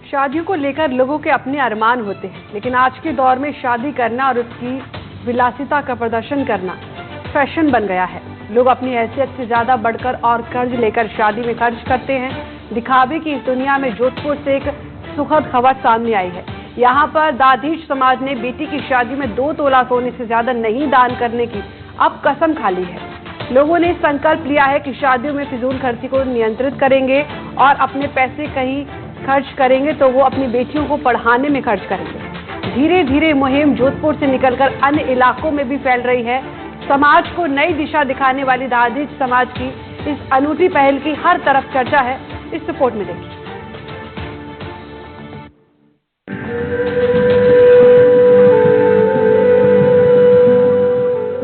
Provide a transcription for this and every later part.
शादियों को लेकर लोगों के अपने अरमान होते हैं, लेकिन आज के दौर में शादी करना और उसकी विलासिता का प्रदर्शन करना फैशन बन गया है। लोग अपनी हैसियत से ज्यादा बढ़कर और कर्ज लेकर शादी में खर्च करते हैं। दिखावे की इस दुनिया में जोधपुर से एक सुखद खबर सामने आई है। यहाँ पर दाधीच समाज ने बेटी की शादी में 2 तोला सोने से ज्यादा नहीं दान करने की अब कसम खा ली है। लोगों ने संकल्प लिया है कि शादियों में फिजूल खर्ची को नियंत्रित करेंगे और अपने पैसे कहीं खर्च करेंगे तो वो अपनी बेटियों को पढ़ाने में खर्च करेंगे। धीरे धीरे मुहिम जोधपुर से निकलकर अन्य इलाकों में भी फैल रही है। समाज को नई दिशा दिखाने वाली दाधीच समाज की इस अनूठी पहल की हर तरफ चर्चा है। इस रिपोर्ट में देखिए।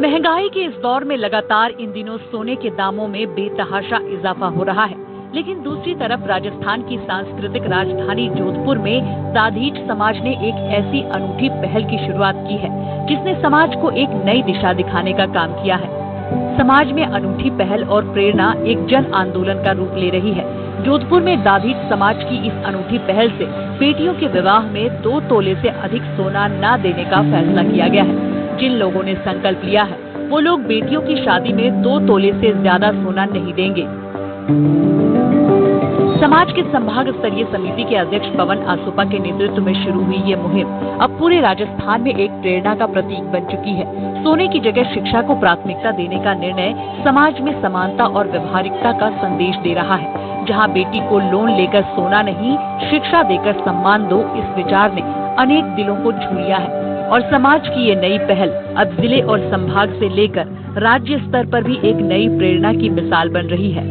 महंगाई के इस दौर में लगातार इन दिनों सोने के दामों में बेतहाशा इजाफा हो रहा है, लेकिन दूसरी तरफ राजस्थान की सांस्कृतिक राजधानी जोधपुर में दाधीच समाज ने एक ऐसी अनूठी पहल की शुरुआत की है जिसने समाज को एक नई दिशा दिखाने का काम किया है। समाज में अनूठी पहल और प्रेरणा एक जन आंदोलन का रूप ले रही है। जोधपुर में दाधीच समाज की इस अनूठी पहल से बेटियों के विवाह में 2 तोले से अधिक सोना न देने का फैसला किया गया है। जिन लोगों ने संकल्प लिया है वो लोग बेटियों की शादी में 2 तोले से ज्यादा सोना नहीं देंगे। समाज के संभाग स्तरीय समिति के अध्यक्ष पवन आसोपा के नेतृत्व में शुरू हुई ये मुहिम अब पूरे राजस्थान में एक प्रेरणा का प्रतीक बन चुकी है। सोने की जगह शिक्षा को प्राथमिकता देने का निर्णय समाज में समानता और व्यवहारिकता का संदेश दे रहा है। जहां बेटी को लोन लेकर सोना नहीं, शिक्षा देकर सम्मान दो, इस विचार ने अनेक दिलों को छू लिया है और समाज की ये नई पहल अब जिले और संभाग से लेकर राज्य स्तर पर भी एक नई प्रेरणा की मिसाल बन रही है।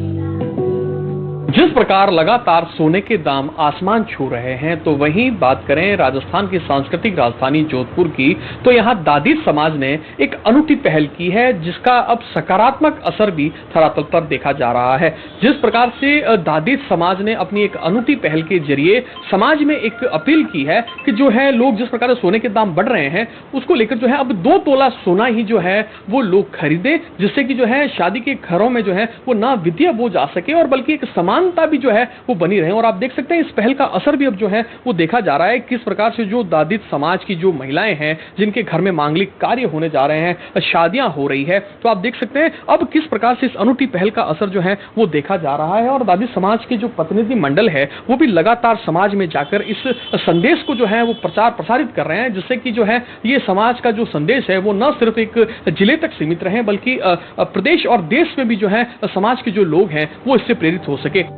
जिस प्रकार लगातार सोने के दाम आसमान छू रहे हैं, तो वहीं बात करें राजस्थान की सांस्कृतिक राजधानी जोधपुर की, तो यहाँ दाधीच समाज ने एक अनूठी पहल की है जिसका अब सकारात्मक असर भी धरातल पर देखा जा रहा है। जिस प्रकार से दाधीच समाज ने अपनी एक अनूठी पहल के जरिए समाज में एक अपील की है कि जो है लोग जिस प्रकार से सोने के दाम बढ़ रहे हैं उसको लेकर जो है अब 2 तोला सोना ही जो है वो लोग खरीदे, जिससे कि जो है शादी के घरों में जो है वो ना विद्या बोझ आ सके और बल्कि एक समानता भी जो है वो बनी रहे। और आप देख सकते हैं इस पहल का असर भी अब जो है वो देखा जा रहा है। किस प्रकार से जो दाधीच समाज की जो महिलाएं हैं जिनके घर में मांगलिक कार्य होने जा रहे हैं, शादियां हो रही है, तो आप देख सकते हैं अब किस प्रकार से इस अनूठी पहल का असर जो है वो देखा जा रहा है। और दाधीच समाज के जो प्रतिनिधि मंडल है वो भी लगातार समाज में जाकर इस संदेश को जो है वो प्रचार प्रसारित कर रहे हैं, जिससे कि जो है ये समाज का जो संदेश है वो न सिर्फ एक जिले तक सीमित रहे बल्कि प्रदेश और देश में भी जो है समाज के जो लोग हैं वो इससे प्रेरित हो सके।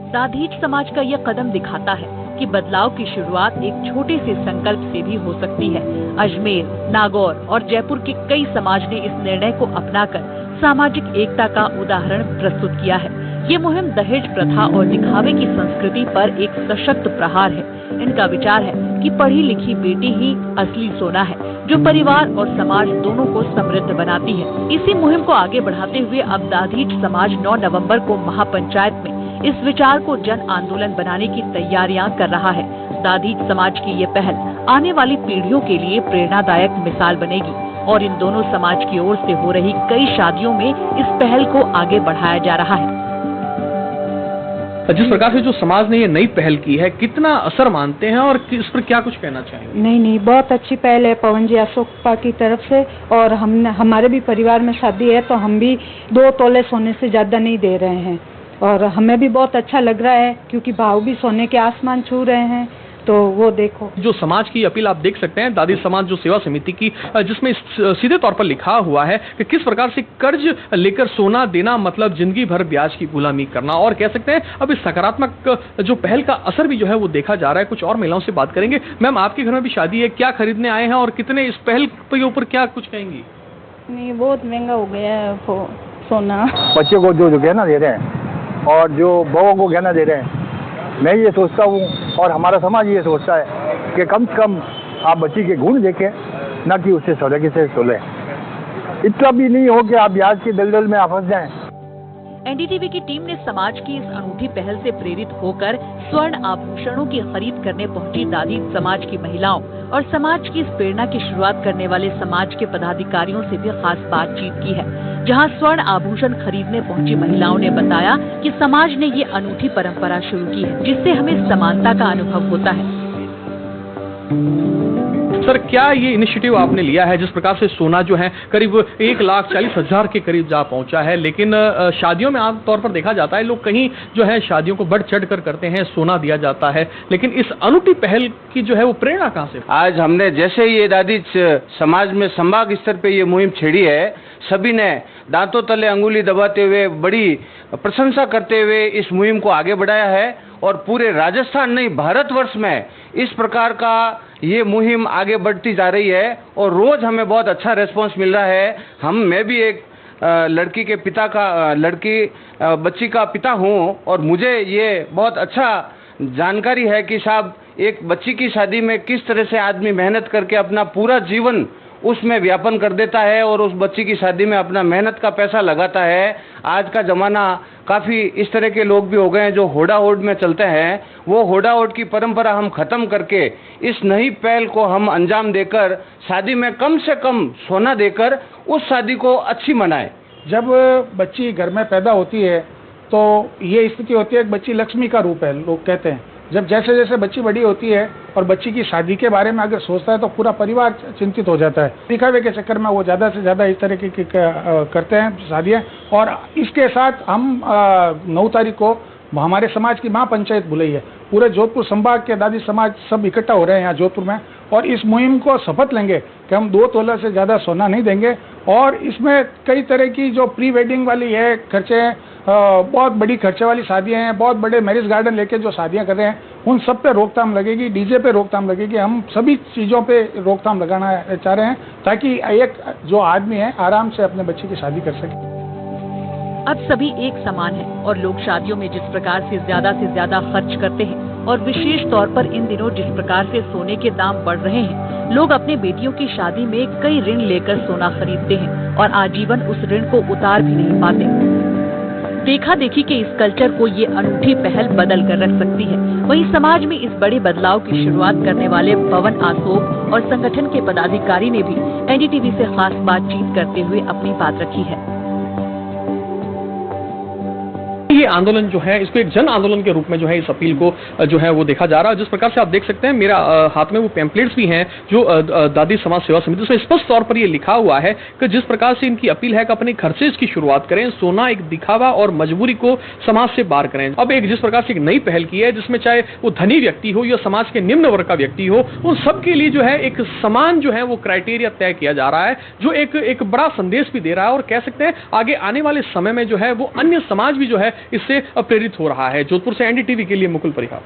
दाधीच समाज का यह कदम दिखाता है कि बदलाव की शुरुआत एक छोटे से संकल्प से भी हो सकती है। अजमेर, नागौर और जयपुर के कई समाज ने इस निर्णय को अपनाकर सामाजिक एकता का उदाहरण प्रस्तुत किया है। ये मुहिम दहेज प्रथा और दिखावे की संस्कृति पर एक सशक्त प्रहार है। इनका विचार है कि पढ़ी लिखी बेटी ही असली सोना है जो परिवार और समाज दोनों को समृद्ध बनाती है। इसी मुहिम को आगे बढ़ाते हुए अब दाधीच समाज 9 नवंबर को महापंचायत में इस विचार को जन आंदोलन बनाने की तैयारियां कर रहा है। दाधीच समाज की ये पहल आने वाली पीढ़ियों के लिए प्रेरणादायक मिसाल बनेगी और इन दोनों समाज की ओर से हो रही कई शादियों में इस पहल को आगे बढ़ाया जा रहा है। जिस प्रकार से जो समाज ने ये नई पहल की है, कितना असर मानते हैं और इस पर क्या कुछ कहना चाहेंगे? नहीं, बहुत अच्छी पहल है पवन जी आसोपा की तरफ से। और हमारे भी परिवार में शादी है तो हम भी 2 तोले सोने से ज्यादा नहीं दे रहे हैं और हमें भी बहुत अच्छा लग रहा है क्योंकि भाव भी सोने के आसमान छू रहे हैं। तो वो देखो जो समाज की अपील आप देख सकते हैं, दाधीच समाज जो सेवा समिति की, जिसमें सीधे तौर पर लिखा हुआ है कि किस प्रकार से कर्ज लेकर सोना देना मतलब जिंदगी भर ब्याज की गुलामी करना। और कह सकते हैं अब इस सकारात्मक जो पहल का असर भी जो है वो देखा जा रहा है। कुछ और महिलाओं से बात करेंगे। मैम, आपके घर में भी शादी है, क्या खरीदने आए हैं और कितने इस पहल के ऊपर क्या कुछ कहेंगी? नहीं, बहुत महंगा हो गया है सोना। बच्चों को जो गहना दे रहे हैं और जो बहू को गहना दे रहे हैं, मैं ये सोचता हूँ और हमारा समाज ये सोचता है कि कम से कम आप बच्ची के गुण देखें, न कि उससे सोले से सोले। इतना भी नहीं हो कि आप ब्याज के दलदल में आप फंस जाएं। एनडीटीवी की टीम ने समाज की इस अनूठी पहल से प्रेरित होकर स्वर्ण आभूषणों की खरीद करने पहुंची दादी समाज की महिलाओं और समाज की इस प्रेरणा की शुरुआत करने वाले समाज के पदाधिकारियों से भी खास बातचीत की है। जहां स्वर्ण आभूषण खरीदने पहुंची महिलाओं ने बताया कि समाज ने ये अनूठी परंपरा शुरू की है, जिससे हमें समानता का अनुभव होता है। सर, क्या ये इनिशिएटिव आपने लिया है जिस प्रकार से सोना जो है करीब 1,40,000 के करीब जा पहुंचा है, लेकिन शादियों में आमतौर पर देखा जाता है लोग कहीं जो है शादियों को बढ़ चढ़ कर करते हैं, सोना दिया जाता है, लेकिन इस अनूठी पहल की जो है वो प्रेरणा कहां से? आज हमने जैसे ये दादी समाज में संभाग स्तर पे ये मुहिम छेड़ी है, सभी ने दांतों तले अंगुली दबाते हुए बड़ी प्रशंसा करते हुए इस मुहिम को आगे बढ़ाया है और पूरे राजस्थान नहीं भारतवर्ष में इस प्रकार का ये मुहिम आगे बढ़ती जा रही है और रोज हमें बहुत अच्छा रिस्पांस मिल रहा है। मैं भी एक बच्ची का पिता हूँ और मुझे ये बहुत अच्छा जानकारी है कि साहब एक बच्ची की शादी में किस तरह से आदमी मेहनत करके अपना पूरा जीवन उसमें व्यापन कर देता है और उस बच्ची की शादी में अपना मेहनत का पैसा लगाता है। आज का ज़माना काफ़ी इस तरह के लोग भी हो गए हैं जो होड़ा होड़ में चलते हैं। वो होड़ा होड़ की परंपरा हम ख़त्म करके इस नई पहल को हम अंजाम देकर शादी में कम से कम सोना देकर उस शादी को अच्छी मनाएं। जब बच्ची घर में पैदा होती है तो ये स्थिति होती है कि बच्ची लक्ष्मी का रूप है, लोग कहते हैं। जब जैसे जैसे बच्ची बड़ी होती है और बच्ची की शादी के बारे में अगर सोचता है तो पूरा परिवार चिंतित हो जाता है। दिखावे के चक्कर में वो ज़्यादा से ज़्यादा इस तरह की करते हैं शादियाँ। और इसके साथ हम 9 तारीख को हमारे समाज की महापंचायत बुलाई है। पूरे जोधपुर संभाग के दादी समाज सब इकट्ठा हो रहे हैं यहाँ जोधपुर में और इस मुहिम को शपथ लेंगे कि हम 2 तोला से ज़्यादा सोना नहीं देंगे। और इसमें कई तरह की जो प्री वेडिंग वाली है खर्चे हैं, बहुत बड़ी खर्चे वाली शादियां हैं, बहुत बड़े मैरिज गार्डन लेके जो शादियां कर रहे हैं उन सब पे रोकथाम लगेगी, डीजे पे रोकथाम लगेगी। हम सभी चीज़ों पे रोकथाम लगाना चाह रहे हैं ताकि एक जो आदमी है आराम से अपने बच्चे की शादी कर सके। अब सभी एक समान हैं और लोग शादियों में जिस प्रकार से ज्यादा खर्च करते हैं और विशेष तौर पर इन दिनों जिस प्रकार से सोने के दाम बढ़ रहे हैं, लोग अपने बेटियों की शादी में कई ऋण लेकर सोना खरीदते हैं और आजीवन उस ऋण को उतार भी नहीं पाते। देखा देखी के इस कल्चर को ये अनूठी पहल बदल कर रख सकती है। वहीं समाज में इस बड़े बदलाव की शुरुआत करने वाले पवन आसोक और संगठन के पदाधिकारी ने भी एनडीटीवी से खास बातचीत करते हुए अपनी बात रखी है। ये आंदोलन जो है इसको एक जन आंदोलन के रूप में जो है इस अपील को जो है वो देखा जा रहा है। जिस प्रकार से आप देख सकते हैं मेरा हाथ में वो पैम्पलेट्स भी हैं जो दादी समाज सेवा समिति, उसमें स्पष्ट तौर पर ये लिखा हुआ है कि जिस प्रकार से इनकी अपील है कि अपने खर्चे की शुरुआत करें, सोना एक दिखावा और मजबूरी को समाज से बाहर करें। अब एक जिस प्रकार से एक नई पहल की है जिसमें चाहे वो धनी व्यक्ति हो या समाज के निम्न वर्ग का व्यक्ति हो, उन सबके लिए जो है एक समान जो है वो क्राइटेरिया तय किया जा रहा है, जो एक बड़ा संदेश भी दे रहा है। और कह सकते हैं आगे आने वाले समय में जो है वो अन्य समाज भी जो है इससे प्रेरित हो रहा है। जोधपुर से एनडीटीवी के लिए मुकुल परिहार।